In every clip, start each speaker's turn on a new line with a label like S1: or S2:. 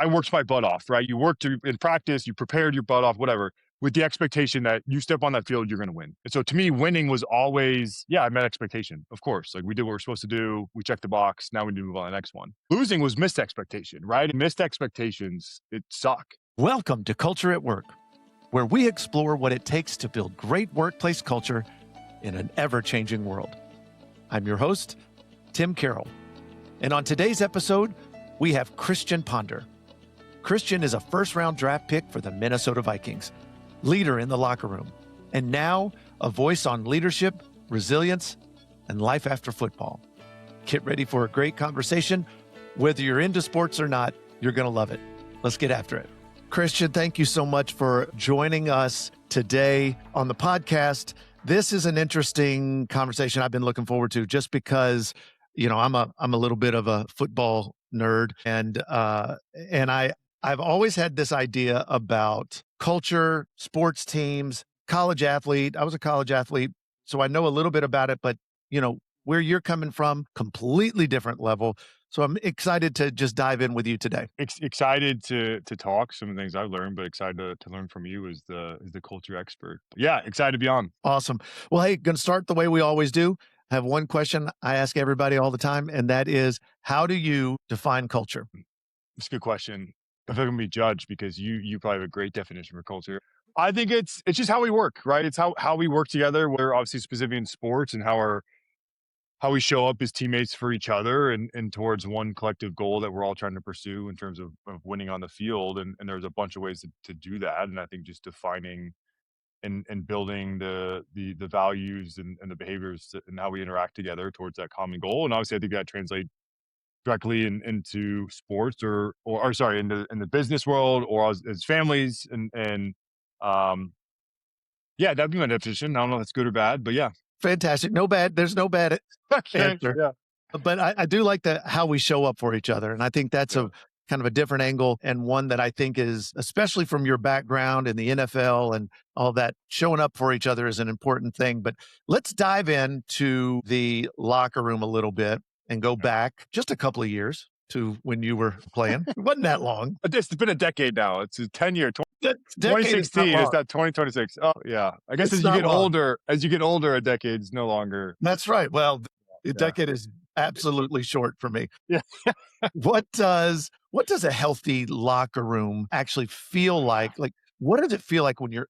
S1: I worked my butt off, right? You worked in practice, you prepared your butt off, whatever, with the expectation that you step on that field, you're going to win. And so to me, winning was always, yeah, I met expectation, of course. Like we did what we're supposed to do. We checked the box. Now we need to move on to the next one. Losing was missed expectation, right? Missed expectations, it suck.
S2: Welcome to Culture at Work, where we explore what it takes to build great workplace culture in an ever-changing world. I'm your host, Tim Carroll. And on today's episode, we have Christian Ponder. Christian is a first-round draft pick for the Minnesota Vikings, leader in the locker room, and now a voice on leadership, resilience, and life after football. Get ready for a great conversation. Whether you're into sports or not, you're going to love it. Let's get after it. Christian, thank you so much for joining us today on the podcast. This is an interesting conversation I've been looking forward to just because, I'm a little bit of a football nerd, and I've always had this idea about culture, sports teams, college athlete. I was a college athlete, so I know a little bit about it, but where you're coming from, completely different level. So I'm excited to just dive in with you today.
S1: Excited to talk some of the things I've learned, but excited to learn from you as the culture expert. Yeah, excited to be on.
S2: Awesome. Well, hey, going to start the way we always do. I have one question I ask everybody all the time, and that is, how do you define culture?
S1: It's a good question. I feel like I'm going to be judged because you probably have a great definition for culture. I think it's just how we work, right? It's how we work together. We're obviously specific in sports and how we show up as teammates for each other and towards one collective goal that we're all trying to pursue in terms of winning on the field. And there's a bunch of ways to do that. And I think just defining and building the values and the behaviors and how we interact together towards that common goal. And obviously I think that translates directly into sports or sorry, in the business world or as families and yeah, that'd be my definition. I don't know if that's good or bad, but yeah.
S2: Fantastic. No bad. There's no bad answer.
S1: Yeah.
S2: But I do like how we show up for each other. And I think that's a kind of a different angle, and one that I think is, especially from your background in the NFL and all that, showing up for each other is an important thing. But let's dive into the locker room a little bit and go back just a couple of years to when you were playing. It wasn't that long.
S1: It's been a decade now. It's a 10-year. 2016 is that 2026. Oh yeah. I guess as you get older, a decade's no longer.
S2: That's right. Well, the decade is absolutely short for me.
S1: Yeah.
S2: What does a healthy locker room actually feel like? Like, what does it feel like when you're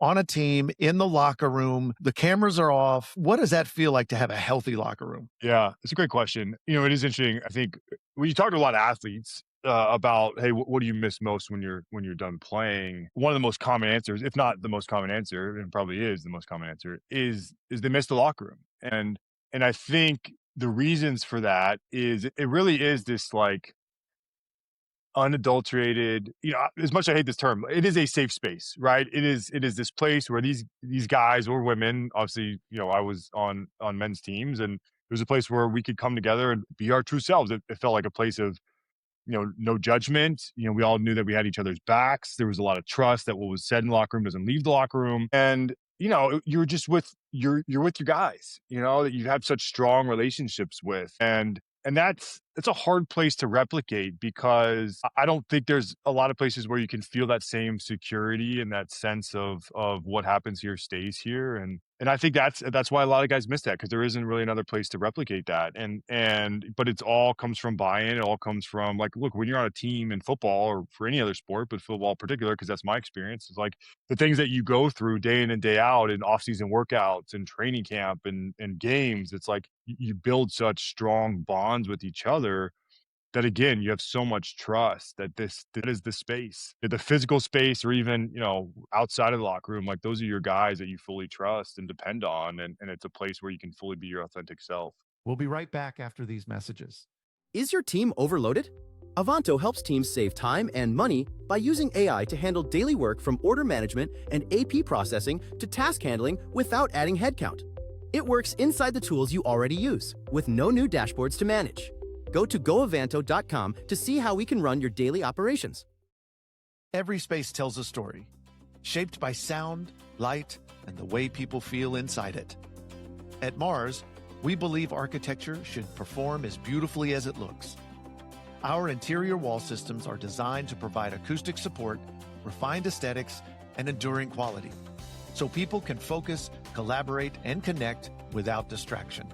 S2: on a team, in the locker room, the cameras are off? What does that feel like to have a healthy locker room?
S1: Yeah, it's a great question. It is interesting. I think when you talk to a lot of athletes about, hey, what do you miss most when you're done playing? One of the most common answers, if not the most common answer, and probably is the most common answer, is they miss the locker room. And I think the reasons for that is it really is this like unadulterated, as much as I hate this term, it is a safe space, right? It is this place where these guys or women, obviously, I was on men's teams, and it was a place where we could come together and be our true selves. It felt like a place of, no judgment. We all knew that we had each other's backs. There was a lot of trust that what was said in the locker room doesn't leave the locker room. And, you're just you're with your guys, that you have such strong relationships with. And that's a hard place to replicate, because I don't think there's a lot of places where you can feel that same security and that sense of what happens here stays here. And I think that's why a lot of guys miss that, because there isn't really another place to replicate that. But it's all comes from buy-in. It all comes from, like, look, when you're on a team in football or for any other sport, but football in particular, because that's my experience, it's like the things that you go through day in and day out in off-season workouts and training camp and games. It's like you build such strong bonds with each other that, again, you have so much trust that is the space, the physical space, or even, outside of the locker room. Like, those are your guys that you fully trust and depend on. And it's a place where you can fully be your authentic self.
S2: We'll be right back after these messages.
S3: Is your team overloaded? Avanto helps teams save time and money by using AI to handle daily work, from order management and AP processing to task handling, without adding headcount. It works inside the tools you already use, with no new dashboards to manage. Go to goavanto.com to see how we can run your daily operations.
S2: Every space tells a story, shaped by sound, light, and the way people feel inside it. At Mars, we believe architecture should perform as beautifully as it looks. Our interior wall systems are designed to provide acoustic support, refined aesthetics, and enduring quality, so people can focus, collaborate, and connect without distraction.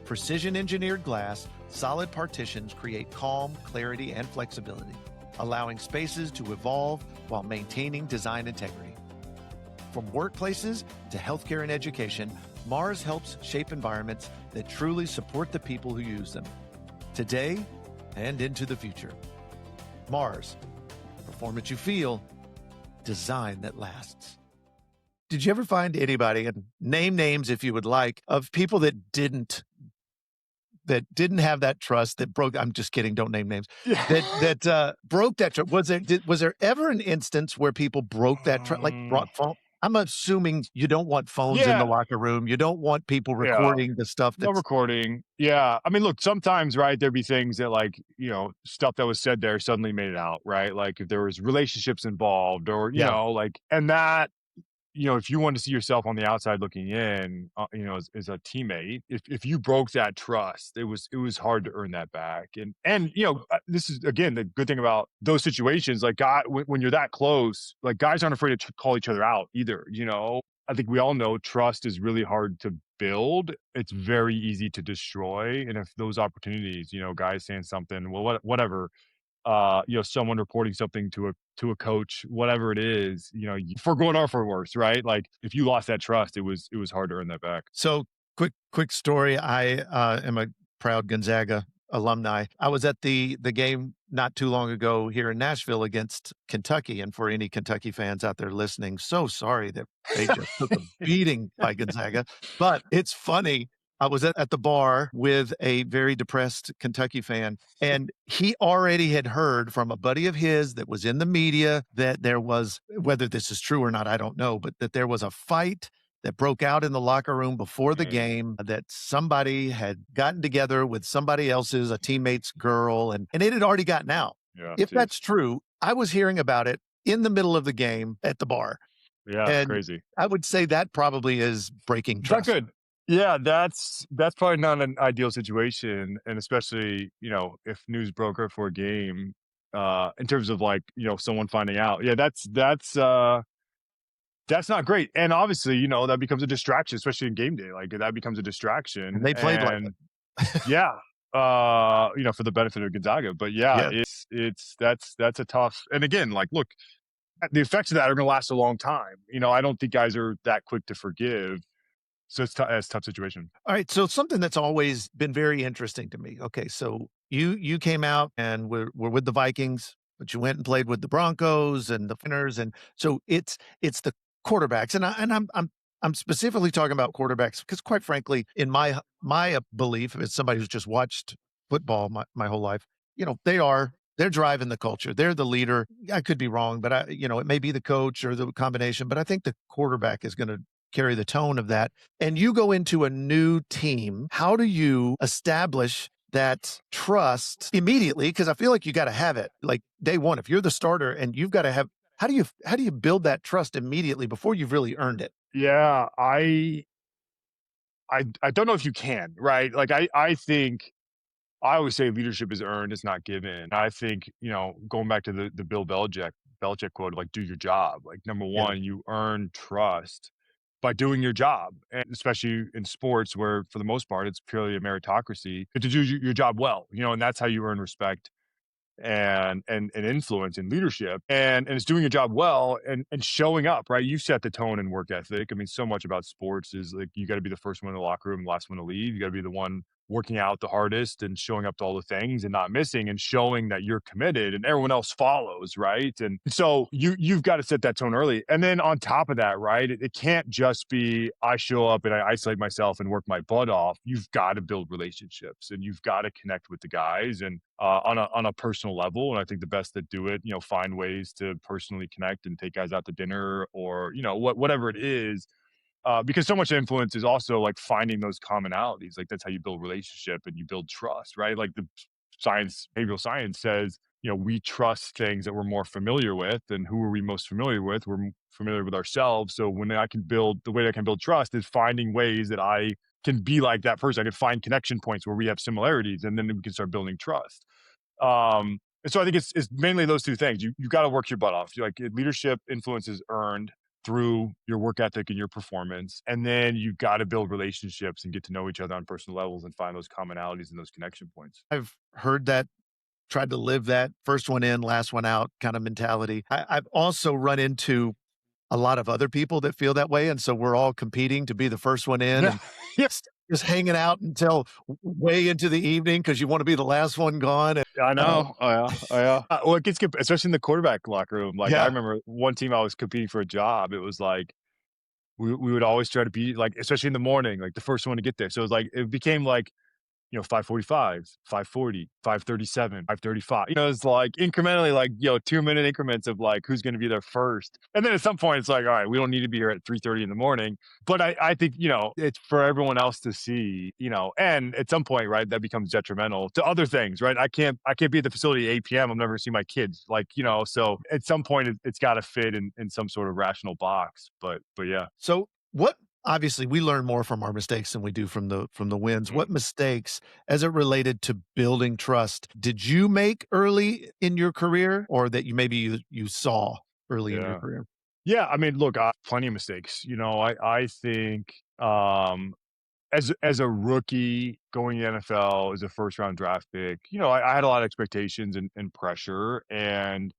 S2: Precision engineered glass, solid partitions create calm, clarity, and flexibility, allowing spaces to evolve while maintaining design integrity. From workplaces to healthcare and education, Mars helps shape environments that truly support the people who use them, today and into the future. Mars, performance you feel, design that lasts. Did you ever find anybody, and name names if you would like, of people that didn't have that trust, that broke? I'm just kidding, don't name names.
S1: Yeah.
S2: Broke that trust. Was there ever an instance where people broke that trust, like brought phone? I'm assuming you don't want phones in the
S1: Yeah.
S2: locker room. You don't want people
S1: Yeah.
S2: recording the stuff
S1: No
S2: that's
S1: recording. Yeah. I mean, look, sometimes, right, there'd be things that like, stuff that was said there suddenly made it out, right? Like if there was relationships involved or,
S2: yeah.
S1: like, and that, if you want to see yourself on the outside looking in, as a teammate, if you broke that trust, it was hard to earn that back. And this is again the good thing about those situations. Like, God, when you're that close, like guys aren't afraid to call each other out either. I think we all know trust is really hard to build. It's very easy to destroy. And if those opportunities, guys saying something, well, whatever, someone reporting something to a coach, whatever it is, for going or for worse, right? Like if you lost that trust, it was hard to earn that back.
S2: So quick story. I am a proud Gonzaga alumni. I was at the game not too long ago here in Nashville against Kentucky. And for any Kentucky fans out there listening, so sorry that they just took a beating by Gonzaga. But it's funny. I was at the bar with a very depressed Kentucky fan, and he already had heard from a buddy of his that was in the media that there was, whether this is true or not, I don't know, but that there was a fight that broke out in the locker room before the game, that somebody had gotten together with somebody else's, a teammate's girl, and it had already gotten out.
S1: Yeah,
S2: If
S1: geez.
S2: that's true, I was hearing about it in the middle of the game at the bar.
S1: Yeah,
S2: And
S1: crazy.
S2: I would say that probably is breaking
S1: Not
S2: trust.
S1: good. Yeah, that's probably not an ideal situation, and especially if news broker for a game, in terms of like someone finding out. Yeah, that's not great. And obviously, that becomes a distraction, especially in game day. Like that becomes a
S2: And
S1: distraction.
S2: they played like
S1: And
S2: it.
S1: yeah, for the benefit of Gonzaga. But yeah,
S2: Yeah.
S1: that's a tough. And again, like, look, the effects of that are going to last a long time. I don't think guys are that quick to forgive. So it's a tough situation.
S2: All right. So something that's always been very interesting to me. Okay, so you came out and were with the Vikings, but you went and played with the Broncos and the Finners, and so it's the quarterbacks, and I'm specifically talking about quarterbacks because, quite frankly, in my belief, as somebody who's just watched football my whole life, they're driving the culture. They're the leader. I could be wrong, but it may be the coach or the combination, but I think the quarterback is going to carry the tone of that. And you go into a new team. How do you establish that trust immediately? Because I feel like you got to have it like day one. If you're the starter and you've got to have, how do you build that trust immediately before you've really earned it?
S1: Yeah, I don't know if you can, right? Like I think I always say leadership is earned, it's not given. I think, going back to the Bill Belichick quote, like do your job. Like number
S2: Yeah.
S1: one, you earn trust by doing your job. And especially in sports where for the most part it's purely a meritocracy, but to do your job well, and that's how you earn respect and influence and leadership, and it's doing your job well and showing up, right? You set the tone and work ethic. I mean, so much about sports is like you got to be the first one in the locker room, the last one to leave. You got to be the one working out the hardest and showing up to all the things and not missing and showing that you're committed and everyone else follows, right? And so you've got to set that tone early. And then on top of that, right, it can't just be I show up and I isolate myself and work my butt off. You've got to build relationships and you've got to connect with the guys and on a personal level. And I think the best that do it, find ways to personally connect and take guys out to dinner or whatever it is, because so much influence is also like finding those commonalities. Like that's how you build relationship and you build trust, right? Like the behavioral science says, we trust things that we're more familiar with. And who are we most familiar with? We're familiar with ourselves. So when I can build the way I can build trust is finding ways that I can be like that person. I can find connection points where we have similarities, and then we can start building trust. And so I think it's mainly those two things. You got to work your butt off. Like leadership influence is earned through your work ethic and your performance, and then you got to build relationships and get to know each other on personal levels and find those commonalities and those connection points.
S2: I've heard that, tried to live that first one in, last one out kind of mentality. I've also run into a lot of other people that feel that way, and so we're all competing to be the first one in
S1: Yeah,
S2: and
S1: yeah,
S2: just hanging out until way into the evening because you want to be the last one gone. And
S1: I
S2: uh,
S1: know. Oh, yeah, oh, yeah. Well, it gets especially in the quarterback locker room. Like I
S2: yeah,
S1: remember one team I was competing for a job. It was like we would always try to be like, especially in the morning, like the first one to get there. So it was like it became like 5:45, 5:40, 5:37, 5:35. It's like incrementally, like, 2-minute increments of like who's going to be there first. And then at some point, it's like, all right, we don't need to be here at 3:30 in the morning. But I think, it's for everyone else to see, and at some point, right, that becomes detrimental to other things, right? I can't be at the facility at 8 p.m. I'm never gonna see my kids. Like, so at some point it's got to fit in some sort of rational box. But yeah.
S2: so what obviously we learn more from our mistakes than we do from the wins. What
S1: Mm,
S2: mistakes as it related to building trust did you make early in your career or that you saw early in your
S1: yeah.
S2: career?
S1: Yeah, I mean, look, plenty of mistakes. I think as a rookie going to the NFL as a first round draft pick, I had a lot of expectations and pressure. And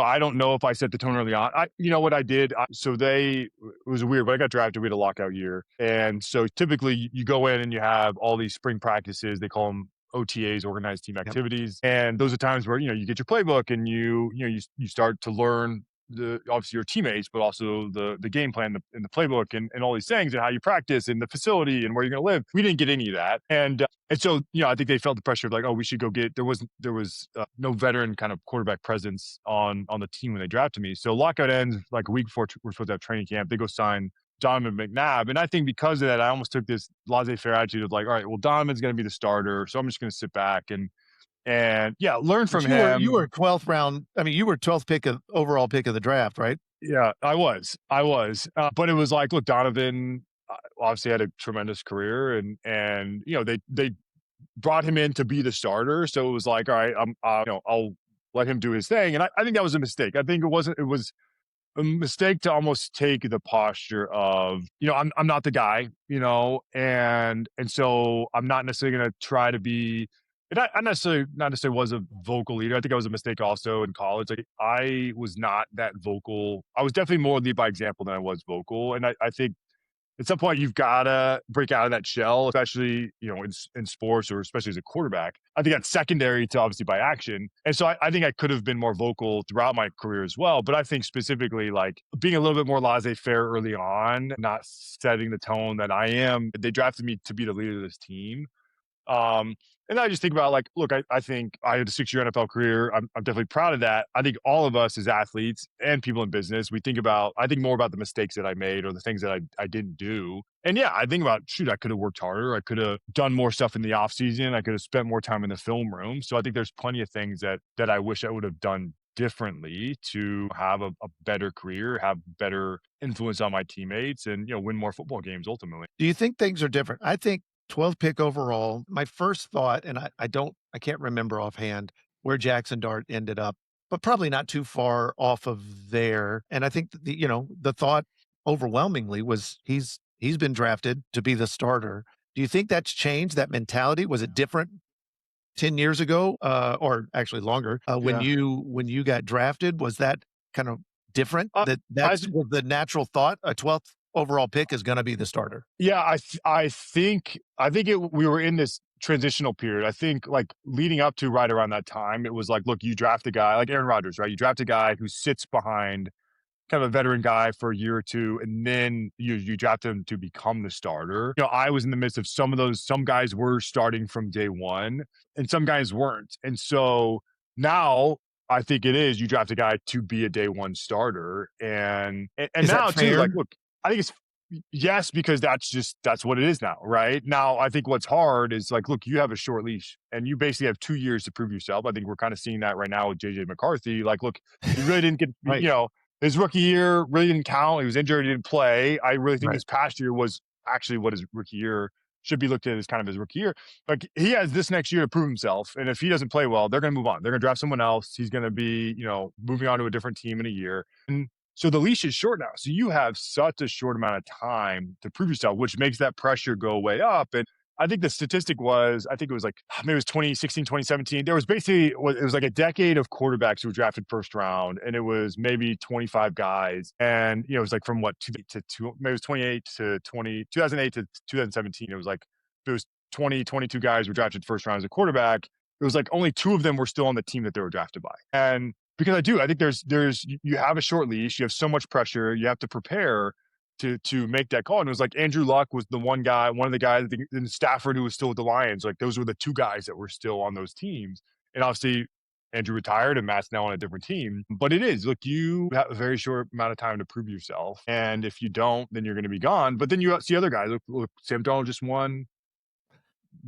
S1: I don't know if I set the tone early on. What I did. It was weird, but I got drafted. We had a lockout year, and so typically you go in and you have all these spring practices. They call them OTAs, organized team
S2: Yep.
S1: activities, and those are times where you get your playbook and you start to learn the obviously your teammates, but also the game plan and the playbook and all these things and how you practice and the facility and where you're going to live. We didn't get any of that, and so, I think they felt the pressure of like, oh, we should go get. There was no veteran kind of quarterback presence on the team when they drafted me. So lockout ends like a week before we're supposed to have training camp. They go sign Donovan McNabb, and I think because of that, I almost took this laissez-faire attitude of like, all right, well, Donovan's going to be the starter, so I'm just going to sit back and yeah, learn
S2: But
S1: from
S2: you were
S1: him.
S2: 12th round. I mean, you were 12th pick of overall pick of the draft, right?
S1: Yeah, I was, but it was like, look, Donovan obviously had a tremendous career, and they brought him in to be the starter. So it was like, all right, I'll let him do his thing. And I think that was a mistake. I think it was a mistake to almost take the posture of, I'm not the guy, and so I'm not necessarily going to try to be. And I necessarily not necessarily was a vocal leader. I think I was a mistake also in college. Like I was not that vocal. I was definitely more lead by example than I was vocal. And I think at some point you've gotta break out of that shell, especially, in sports or especially as a quarterback. I think that's secondary to obviously by action. And so I think I could have been more vocal throughout my career as well. But I think specifically like being a little bit more laissez-faire early on, not setting the tone that I am. They drafted me to be the leader of this team. Um, and I just think about like, look, I think I had a 6-year NFL career. I'm definitely proud of that. I think all of us as athletes and people in business, I think more about the mistakes that I made or the things that I didn't do. And yeah, I think about, shoot, I could have worked harder. I could have done more stuff in the off season. I could have spent more time in the film room. So I think there's plenty of things that I wish I would have done differently to have a better career, have better influence on my teammates and, win more football games ultimately.
S2: Do you think things are different? I think 12th pick overall, my first thought, and I can't remember offhand where Jackson Dart ended up, but probably not too far off of there. And I think that the thought overwhelmingly was he's been drafted to be the starter. Do you think that's changed that mentality? Was it different 10 years ago, or actually longer,
S1: Yeah.
S2: when you got drafted? Was that kind of different?
S1: Uh, I
S2: That's was the natural thought, a 12th overall pick is gonna be the starter.
S1: Yeah, we were in this transitional period. I think like leading up to right around that time, it was like, look, you draft a guy like Aaron Rodgers, right? You draft a guy who sits behind kind of a veteran guy for a year or two, and then you draft him to become the starter. I was in the midst of some of those. Some guys were starting from day one, and some guys weren't. And so now I think it is you draft a guy to be a day one starter, and
S2: Is that
S1: now too,
S2: fair?
S1: like, look, I think it's yes because that's what it is now, right? Now I think what's hard is like, look, you have a short leash, and you basically have 2 years to prove yourself. I think we're kind of seeing that right now with JJ McCarthy. Like, look, he really didn't get,
S2: Right,
S1: his rookie year really didn't count. He was injured, he didn't play. I really think
S2: right.
S1: this past year was actually what his rookie year should be looked at as kind of his rookie year. Like he has this next year to prove himself, and if he doesn't play well, they're going to move on. They're going to draft someone else. He's going to be, moving on to a different team in a year. And so the leash is short now. So you have such a short amount of time to prove yourself, which makes that pressure go way up. And I think the statistic was, I think it was like, maybe it was 2016, 2017. There was basically, it was like a decade of quarterbacks who were drafted first round, and it was maybe 25 guys. And, it was like from what, maybe it was 28 to 2008 to 2017. It was like, it was 20, 22 guys were drafted first round as a quarterback. It was like only two of them were still on the team that they were drafted by. And because I think you have a short leash, you have so much pressure, you have to prepare to make that call. And it was like Andrew Luck was the one of the guys, and Stafford, who was still with the Lions. Like those were the two guys that were still on those teams. And obviously Andrew retired and Matt's now on a different team. But it is, look, you have a very short amount of time to prove yourself. And if you don't, then you're going to be gone. But then you see other guys. Look, Sam Darnold just won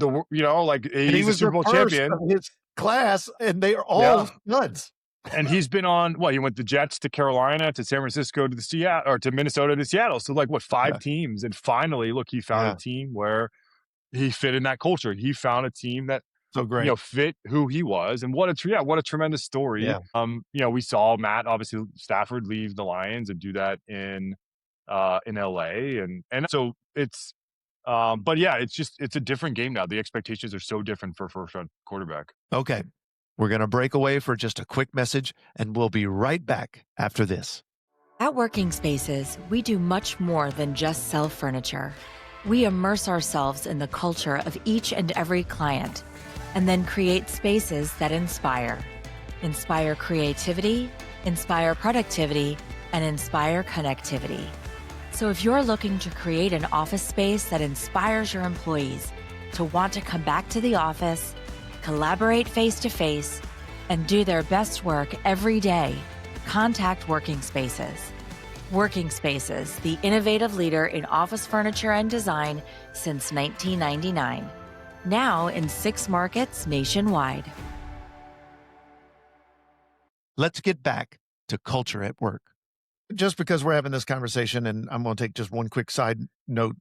S1: like
S2: And he
S1: he's a
S2: was the
S1: Super Bowl
S2: first
S1: champion.
S2: of his class, and they are all studs.
S1: And he's been on he went the Jets to Carolina to San Francisco to Seattle, or to Minnesota to Seattle. So like five teams. And finally, look, he found a team where he fit in that culture. He found a team that
S2: so great,
S1: fit who he was. And what a tremendous story.
S2: Yeah.
S1: We saw Matt, obviously Stafford, leave the Lions and do that in LA. And so it's but yeah, it's a different game now. The expectations are so different for first round quarterback.
S2: Okay. We're going to break away for just a quick message, and we'll be right back after this.
S4: At Working Spaces, we do much more than just sell furniture. We immerse ourselves in the culture of each and every client, and then create spaces that inspire. Inspire creativity, inspire productivity, and inspire connectivity. So if you're looking to create an office space that inspires your employees to want to come back to the office, collaborate face-to-face, and do their best work every day, contact Working Spaces. Working Spaces, the innovative leader in office furniture and design since 1999. Now in 6 markets nationwide.
S2: Let's get back to culture at work. Just because we're having this conversation, and I'm going to take just one quick side note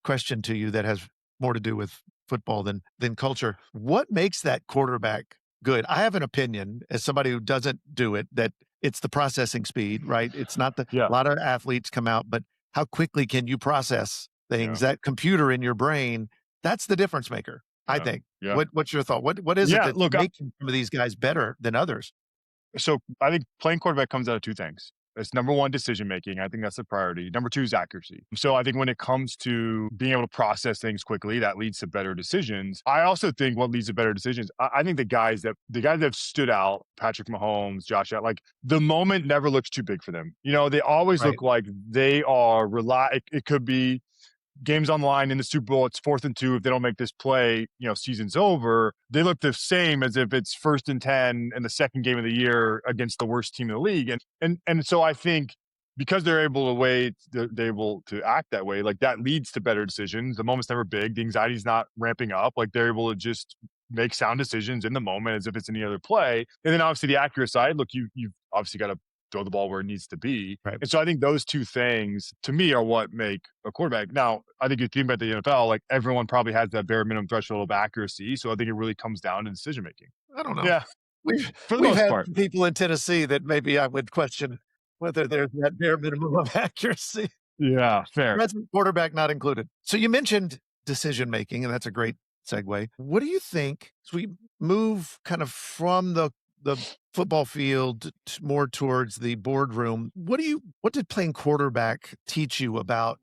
S2: question to you that has more to do with football than culture. What makes that quarterback good? I have an opinion as somebody who doesn't do it, that it's the processing speed, right? It's not a lot of athletes come out, but how quickly can you process things? That computer in your brain, that's the difference maker, I think. What's your thought? What is it that's making some of these guys better than others?
S1: So I think playing quarterback comes out of two things. It's number one, decision making. I think that's a priority. Number two is accuracy. So I think when it comes to being able to process things quickly, that leads to better decisions. I also think what leads to better decisions, I think the guys that have stood out, Patrick Mahomes, Josh Allen, like the moment never looks too big for them. They always look like they are it could be games on the line in the Super Bowl, it's 4th and 2. If they don't make this play, season's over. They look the same as if it's 1st and 10 in the second game of the year against the worst team in the league. And so I think because they're able to act that way, like that leads to better decisions. The moment's never big. The anxiety's not ramping up. Like they're able to just make sound decisions in the moment as if it's any other play. And then obviously the accurate side, look, you've obviously got to throw the ball where it needs to be.
S2: Right.
S1: And so I think those two things to me are what make a quarterback. Now, I think if you think about the NFL, like everyone probably has that bare minimum threshold of accuracy. So I think it really comes down to decision making.
S2: I don't know.
S1: Yeah.
S2: We've had people in Tennessee that maybe I would question whether there's that bare minimum of accuracy.
S1: Yeah, fair.
S2: Present quarterback not included. So you mentioned decision making, and that's a great segue. What do you think as we move kind of from the football field more towards the boardroom? What did playing quarterback teach you about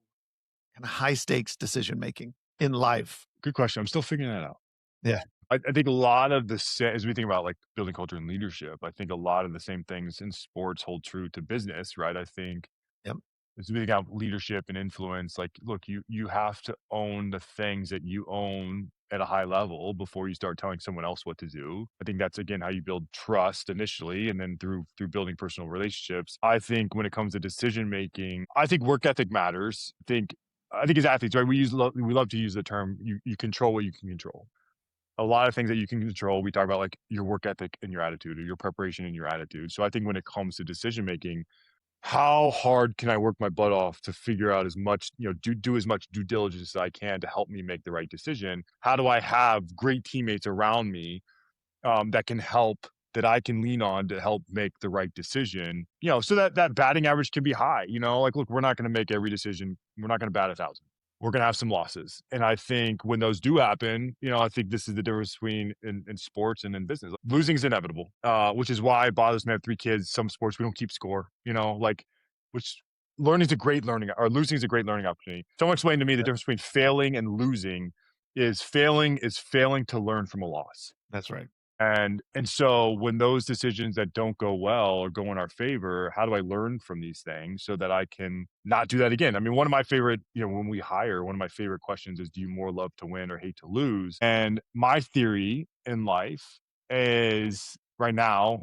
S2: kind of high stakes decision making in life?
S1: Good question. I'm still figuring that out.
S2: Yeah.
S1: I think a lot of as we think about like building culture and leadership, I think a lot of the same things in sports hold true to business, right? I think as we think about leadership and influence, like, look, you have to own the things that you own at a high level before you start telling someone else what to do. I think that's, again, how you build trust initially, and then through building personal relationships. I think when it comes to decision making, I think work ethic matters. I think as athletes, right, we love to use the term you control what you can control. A lot of things that you can control, we talk about like your work ethic and your attitude, or your preparation and your attitude. So I think when it comes to decision making, how hard can I work my butt off to figure out as much, do as much due diligence as I can to help me make the right decision? How do I have great teammates around me that can help, that I can lean on to help make the right decision, so that that batting average can be high, like, look, we're not going to make every decision. We're not going to bat 1,000. We're going to have some losses. And I think when those do happen, I think this is the difference between in sports and in business. Losing is inevitable, which is why it bothers me. I have 3 kids. Some sports we don't keep score, like, which learning is a great learning, or losing is a great learning opportunity. Someone explained to me the
S2: Yeah,
S1: difference between failing and losing is failing to learn from a loss.
S2: that's right.
S1: And so when those decisions that don't go well or go in our favor, how do I learn from these things so that I can not do that again? I mean, one of my favorite, when we hire, one of my favorite questions is, do you more love to win or hate to lose? And my theory in life is right now,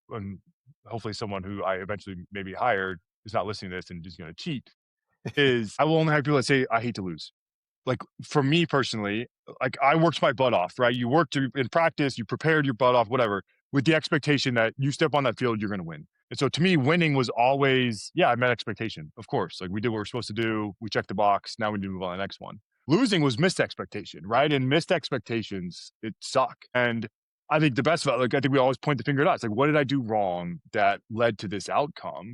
S1: and hopefully someone who I eventually maybe hired is not listening to this and just going to cheat, is I will only have people that say, I hate to lose. Like, for me personally, like, I worked my butt off, right? You worked in practice, you prepared your butt off, whatever, with the expectation that you step on that field, you're going to win. And so to me, winning was always, yeah, I met expectation, of course. Like, we did what we're supposed to do. We checked the box. Now we need to move on to the next one. Losing was missed expectation, right? And missed expectations, it suck. And I think the best, like, I think we always point the finger at us. Like, what did I do wrong that led to this outcome?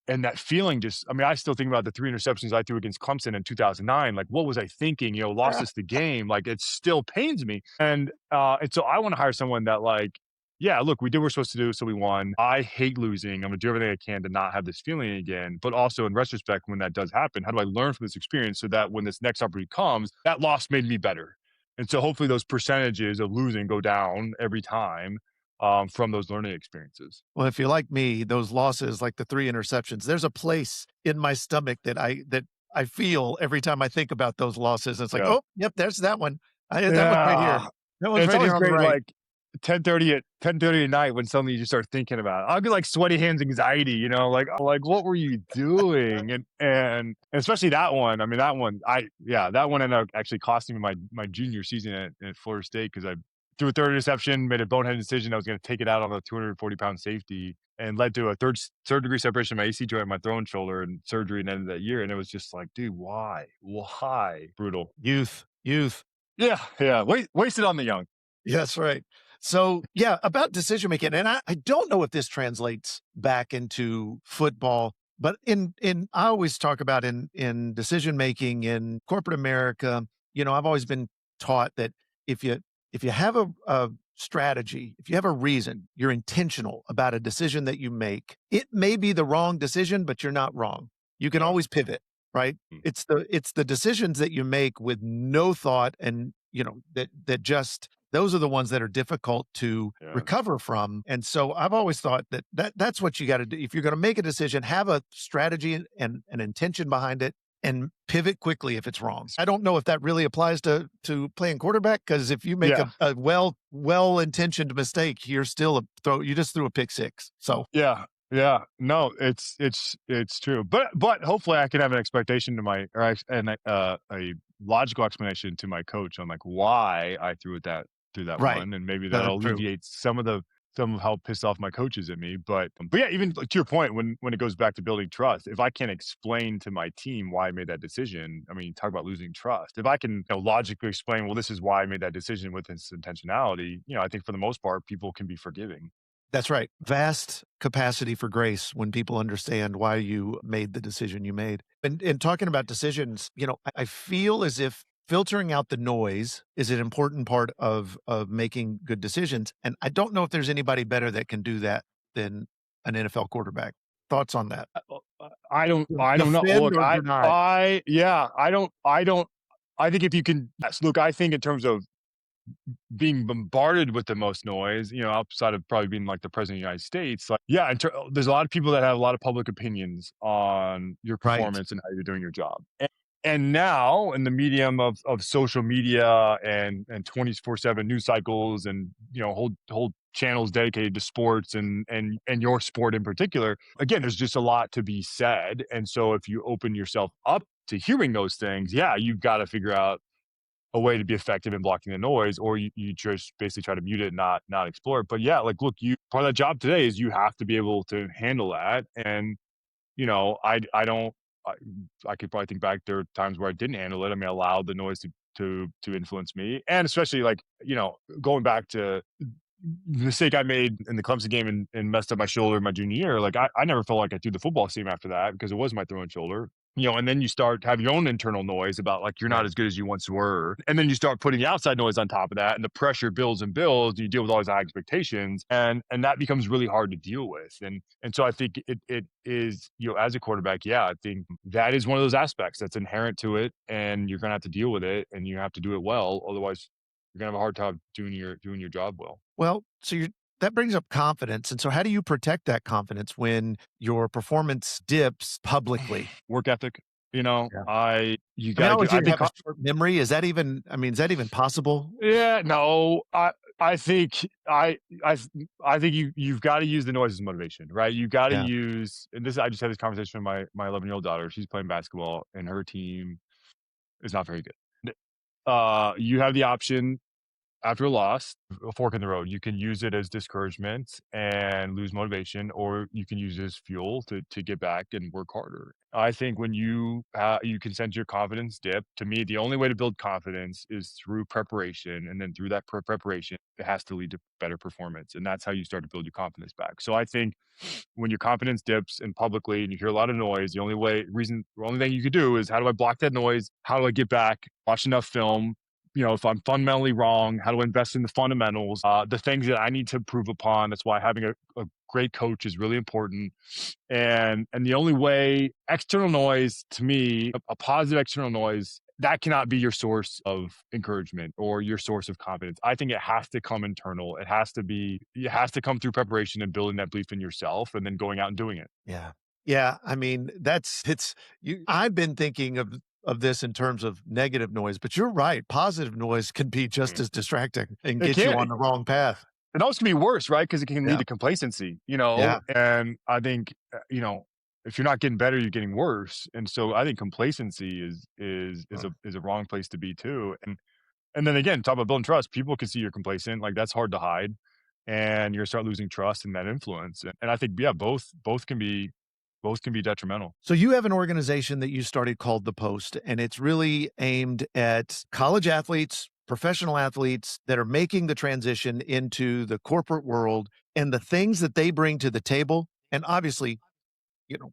S1: And that feeling just, I mean, I still think about the 3 interceptions I threw against Clemson in 2009. Like, what was I thinking? Lost us the game. Like, it still pains me. And so I want to hire someone that, like, yeah, look, we did what we're supposed to do, so we won. I hate losing. I'm gonna do everything I can to not have this feeling again. But also, in retrospect, when that does happen, how do I learn from this experience so that when this next opportunity comes, that loss made me better? And so hopefully those percentages of losing go down every time, from those learning experiences.
S2: Well, if you're like me, those losses, like the 3 interceptions, there's a place in my stomach that I feel every time I think about those losses. It's like,
S1: Yeah.
S2: "Oh, yep, there's that one. I had that one right here.
S1: Yeah.
S2: That one's
S1: It's
S2: right
S1: always
S2: here on the
S1: great,
S2: right."
S1: like, 10:30 at night when suddenly you just start thinking about it. I'll get, like, sweaty hands anxiety, like, "What were you doing?" And especially that one, I mean, that one ended up actually costing me my junior season at Florida State because I threw a 3rd interception, made a boneheaded decision. I was gonna take it out on a 240-pound safety, and led to a third-degree separation of my AC joint in my throwing shoulder and surgery and ended that year, and it was just like, "Dude, why? Why?" Brutal.
S2: Youth, youth.
S1: Yeah, yeah, wasted on the young.
S2: Yes, right. So, yeah, about decision making, and I don't know if this translates back into football, but in I always talk about in decision making in corporate America, I've always been taught that if you if you have a strategy, if you have a reason, you're intentional about a decision that you make, it may be the wrong decision, but you're not wrong. You can
S1: Yeah.
S2: always pivot, right?
S1: Mm.
S2: It's the decisions that you make with no thought and that just those are the ones that are difficult to
S1: Yeah.
S2: recover from. And so I've always thought that's what you got to do. If you're going to make a decision, have a strategy and an intention behind it and pivot quickly if it's wrong. I don't know if that really applies to playing quarterback because if you make
S1: Yeah.
S2: a well intentioned mistake, you just threw a pick six. So
S1: Yeah. Yeah. No, it's true. But hopefully I can have an expectation to my or act and, a logical explanation to my coach on, like, why I threw that
S2: right,
S1: one, and maybe
S2: that's
S1: that'll
S2: true.
S1: alleviate some of how pissed off my coaches at me. But yeah, even, like, to your point, when it goes back to building trust, if I can't explain to my team why I made that decision, I mean, talk about losing trust. If I can, logically explain, well, this is why I made that decision with this intentionality, I think for the most part, people can be forgiving.
S2: That's right. Vast capacity for grace when people understand why you made the decision you made. And talking about decisions, I feel as if filtering out the noise is an important part of making good decisions. And I don't know if there's anybody better that can do that than an NFL quarterback. Thoughts on that?
S1: I don't know.
S2: Defend
S1: Look,
S2: or
S1: I
S2: deny?
S1: I yeah, I don't I think if you can, yes, look, I think in terms of being bombarded with the most noise, outside of probably being like the president of the United States, like, yeah, there's a lot of people that have a lot of public opinions on your
S2: Right.
S1: performance and how you're doing your job. And now in the medium of social media and 24/7 news cycles and, whole channels dedicated to sports and your sport in particular, again, there's just a lot to be said. And so if you open yourself up to hearing those things, yeah, you've got to figure out a way to be effective in blocking the noise, or you just basically try to mute it and not explore it. But yeah, like, look, you part of that job today is you have to be able to handle that. And I don't. I, I could probably think back. There are times where I didn't handle it. I mean, I allowed the noise to influence me, and especially like going back to the mistake I made in the Clemson game and messed up my shoulder my junior year. Like I never felt like I threw the football team after that because it was my throwing shoulder. And then you start having your own internal noise about like you're not
S2: Right.
S1: as good as you once were. And then you start putting the outside noise on top of that, and the pressure builds and builds, and you deal with all these high expectations, and that becomes really hard to deal with. And so I think it is, as a quarterback, yeah, I think that is one of those aspects that's inherent to it, and you're gonna have to deal with it and you have to do it well. Otherwise you're gonna have a hard time doing your job well.
S2: Well, that brings up confidence. And so how do you protect that confidence when your performance dips publicly?
S1: Work ethic,
S2: Yeah.
S1: I you
S2: I mean, I
S1: gotta
S2: always
S1: get
S2: hear
S1: I
S2: you
S1: think
S2: have a short memory. Is that even possible?
S1: yeah, no, I think I think you've got to use the noise as motivation, right? You got to
S2: Yeah.
S1: use, and this I just had this conversation with my 11-year-old daughter. She's playing basketball and her team is not very good. You have the option after a loss, a fork in the road. You can use it as discouragement and lose motivation, or you can use it as fuel to get back and work harder. I think when you can sense your confidence dip. To me, the only way to build confidence is through preparation, and then through that preparation, it has to lead to better performance, and that's how you start to build your confidence back. So I think when your confidence dips and publicly, and you hear a lot of noise, the only thing you could do is how do I block that noise? How do I get back? Watch enough film, if I'm fundamentally wrong, how to invest in the fundamentals, the things that I need to improve upon. That's why having a great coach is really important. And the only way external noise to me, a positive external noise, that cannot be your source of encouragement or your source of confidence. I think it has to come internal. It has to come through preparation and building that belief in yourself and then going out and doing it.
S2: Yeah. Yeah, I mean, it's you I've been thinking of this in terms of negative noise, but you're right. Positive noise can be just
S1: Mm.
S2: as distracting and
S1: It
S2: get you
S1: can.
S2: on the wrong path.
S1: It also can be worse, right? Because it can lead
S2: Yeah.
S1: to complacency,
S2: Yeah.
S1: and I think, if you're not getting better, you're getting worse, and so I think complacency is a wrong place to be too, and then again, talk about building trust. People can see you're complacent, like, that's hard to hide, and you're start losing trust and that influence, and I think, yeah, both can be detrimental.
S2: So you have an organization that you started called The Post, and it's really aimed at college athletes, professional athletes that are making the transition into the corporate world and the things that they bring to the table. And obviously,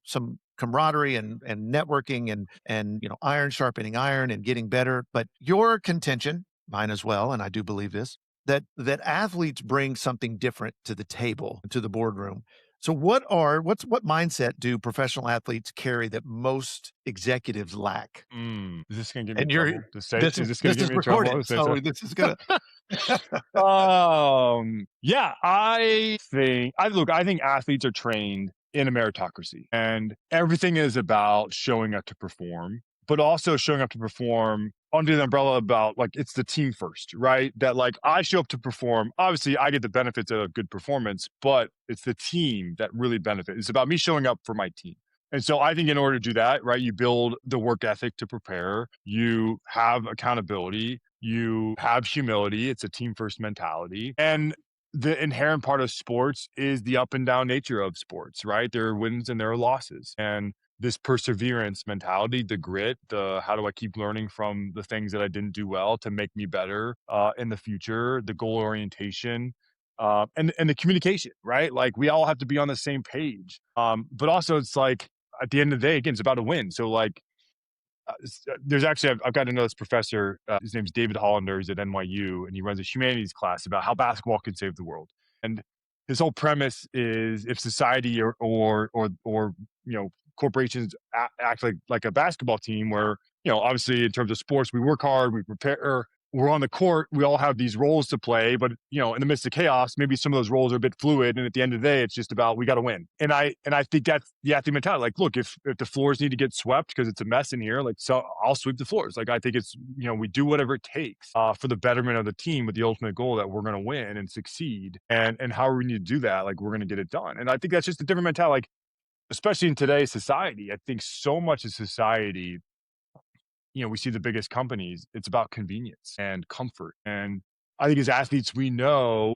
S2: some camaraderie and networking and iron sharpening iron and getting better. But your contention, mine as well, and I do believe this, that athletes bring something different to the table, to the boardroom. So what mindset do professional athletes carry that most executives lack?
S1: Is this gonna get me in
S2: And you're
S1: trouble to say is this gonna
S2: this
S1: get
S2: is
S1: me in trouble
S2: recorded,
S1: to say so?
S2: so this is gonna
S1: Yeah, I think athletes are trained in a meritocracy, and everything is about showing up to perform, but also showing up to perform under the umbrella about like it's the team first, right? That like I show up to perform. Obviously, I get the benefits of a good performance, but it's the team that really benefits. It's about me showing up for my team. And so I think in order to do that, right, you build the work ethic to prepare, you have accountability, you have humility. It's a team first mentality. And the inherent part of sports is the up and down nature of sports, right? There are wins and there are losses. And this perseverance mentality, the grit, the how do I keep learning from the things that I didn't do well to make me better in the future, the goal orientation, and the communication, right? Like we all have to be on the same page. But also, it's like at the end of the day, again, it's about a win. So like there's actually I've got to know this professor. His name's David Hollander. He's at NYU, and he runs a humanities class about how basketball can save the world. And his whole premise is if society or corporations act like a basketball team, where obviously in terms of sports we work hard, we prepare. We're on the court. We all have these roles to play, but in the midst of chaos, maybe some of those roles are a bit fluid. And at the end of the day, it's just about we got to win. And I think that's the athlete mentality. Like, look, if the floors need to get swept because it's a mess in here, like so I'll sweep the floors. Like I think it's we do whatever it takes for the betterment of the team with the ultimate goal that we're going to win and succeed. And however we need to do that, like we're going to get it done. And I think that's just a different mentality. Like especially in today's society, I think so much of society we see the biggest companies, it's about convenience and comfort. And I think as athletes, we know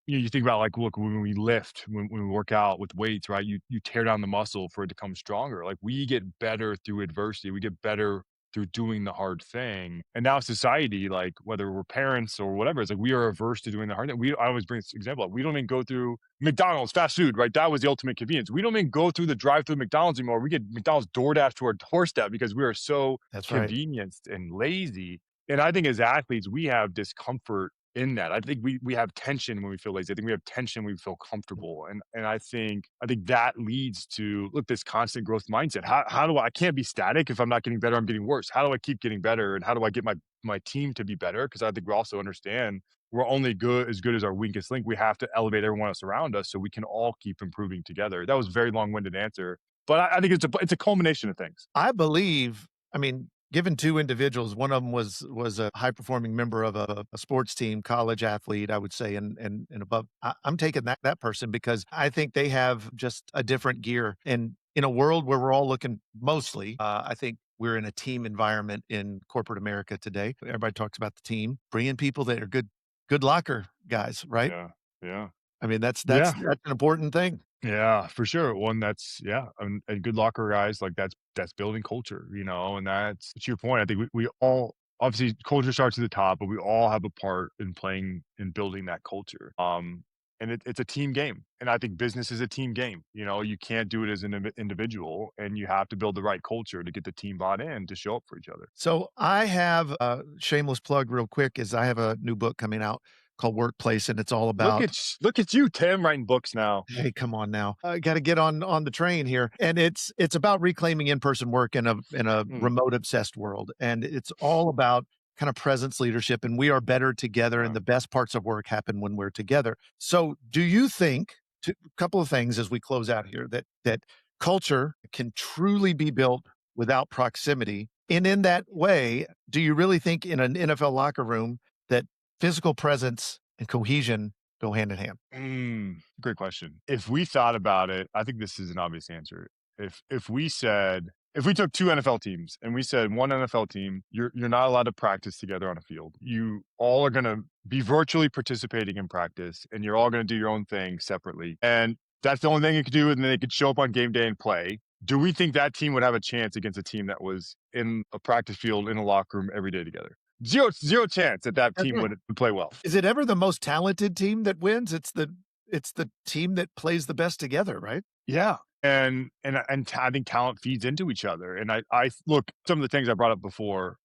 S1: you think about like, look, when we lift, when we work out with weights, right? You tear down the muscle for it to come stronger. Like we get better through adversity. We get better through doing the hard thing. And now society, like whether we're parents or whatever, it's like we are averse to doing the hard thing. I always bring this example up. We don't even go through McDonald's fast food, right? That was the ultimate convenience. We don't even go through the drive-through McDonald's anymore. We get McDonald's DoorDash to our doorstep because we are so
S2: That's right.
S1: convenienced and lazy. And I think as athletes, we have discomfort in that. I think we have tension when we feel lazy. I think we have tension when we feel comfortable. And I think that leads to look, this constant growth mindset. How do I can't be static if I'm not getting better, I'm getting worse. How do I keep getting better? And how do I get my team to be better? Because I think we also understand we're only good as our weakest link. We have to elevate everyone else around us so we can all keep improving together. That was a very long-winded answer. But I think it's a culmination of things.
S2: I believe, I mean, given two individuals, one of them was a high performing member of a sports team, college athlete, I would say, and above. I'm taking that person because I think they have just a different gear. And in a world where we're all looking mostly, I think we're in a team environment in corporate America today. Everybody talks about the team, bringing people that are good locker guys, right?
S1: Yeah. Yeah.
S2: I mean, that's
S1: Yeah.
S2: an important thing.
S1: Yeah, for sure. One that's yeah, and good locker guys, like that's building culture, and that's to your point. I think we all obviously culture starts at the top, but we all have a part in playing in building that culture. And it's a team game, and I think business is a team game. You can't do it as an individual, and you have to build the right culture to get the team bought in to show up for each other.
S2: So I have a shameless plug real quick is I have a new book coming out called Workplace, and it's all about
S1: Look at you, Tim, writing books now.
S2: hey, come on now. I got to get on the train here. And it's about reclaiming in-person work in a
S1: Hmm,
S2: remote obsessed world. And it's all about kind of presence leadership and we are better together and
S1: yeah.
S2: the best parts of work happen when we're together. So, do you think a couple of things as we close out here that culture can truly be built without proximity? And in that way, do you really think in an NFL locker room that physical presence and cohesion go hand in hand?
S1: Great question. If we thought about it, I think this is an obvious answer. If we took two NFL teams and we said one NFL team, you're not allowed to practice together on a field. You all are going to be virtually participating in practice, and you're all going to do your own thing separately. And that's the only thing you could do, and then they could show up on game day and play. Do we think that team would have a chance against a team that was in a practice field in a locker room every day together? Zero chance that
S2: That's
S1: team
S2: right.
S1: would play well.
S2: Is it ever the most talented team that wins? It's the team that plays the best together, right?
S1: Yeah. And I think talent feeds into each other. And I look, some of the things I brought up before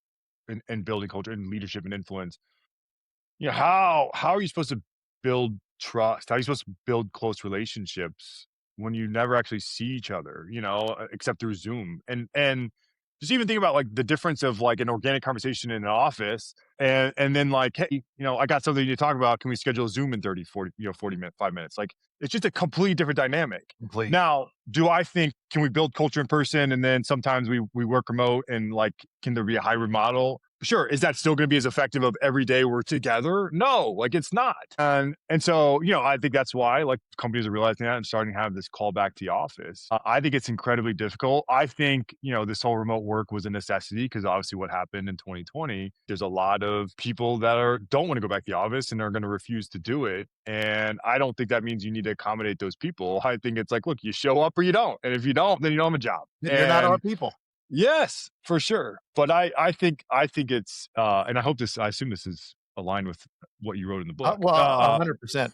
S1: in building culture and leadership and influence. How are you supposed to build trust? How are you supposed to build close relationships when you never actually see each other, except through Zoom? And just even think about like the difference of like an organic conversation in an office and then like, hey, I got something to talk about. Can we schedule a Zoom in 30, 40, 40 minutes, 5 minutes? Like it's just a completely different dynamic.
S2: Complete.
S1: Now, do I think can we build culture in person and then sometimes we work remote and like can there be a hybrid model? Sure. Is that still going to be as effective of every day we're together? No, like it's not. And so, I think that's why like companies are realizing that and starting to have this call back to the office. I think it's incredibly difficult. I think, this whole remote work was a necessity because obviously what happened in 2020, there's a lot of people that don't want to go back to the office and are going to refuse to do it. And I don't think that means you need to accommodate those people. I think it's like, look, you show up or you don't. And if you don't, then you don't have a job.
S2: You're not our people.
S1: Yes, for sure. But I think it's and I assume this is aligned with what you wrote in the book.
S2: Well, 100%.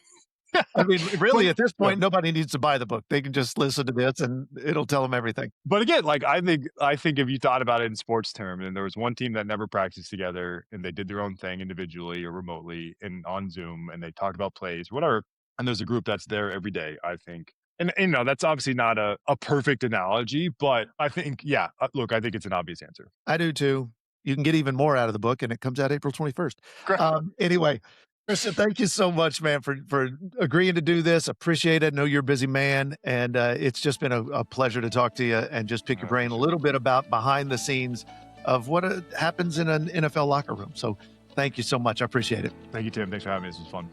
S2: I mean, really,
S1: but
S2: at this
S1: yeah,
S2: point, nobody needs to buy the book. They can just listen to this and it'll tell them everything.
S1: but again, like I think if you thought about it in sports terms, and there was one team that never practiced together and they did their own thing individually or remotely and on Zoom and they talked about plays, whatever, and there's a group that's there every day, I think. And that's obviously not a perfect analogy, but I think, yeah, look, I think it's an obvious answer.
S2: I do too. You can get even more out of the book, and it comes out April 21st.
S1: Great.
S2: Anyway, Christian, thank you so much, man, for agreeing to do this. Appreciate it. I know you're a busy man, and it's just been a pleasure to talk to you and just pick your brain a little bit about behind the scenes of what happens in an NFL locker room. So thank you so much. I appreciate it.
S1: Thank you, Tim. Thanks for having me. This was fun.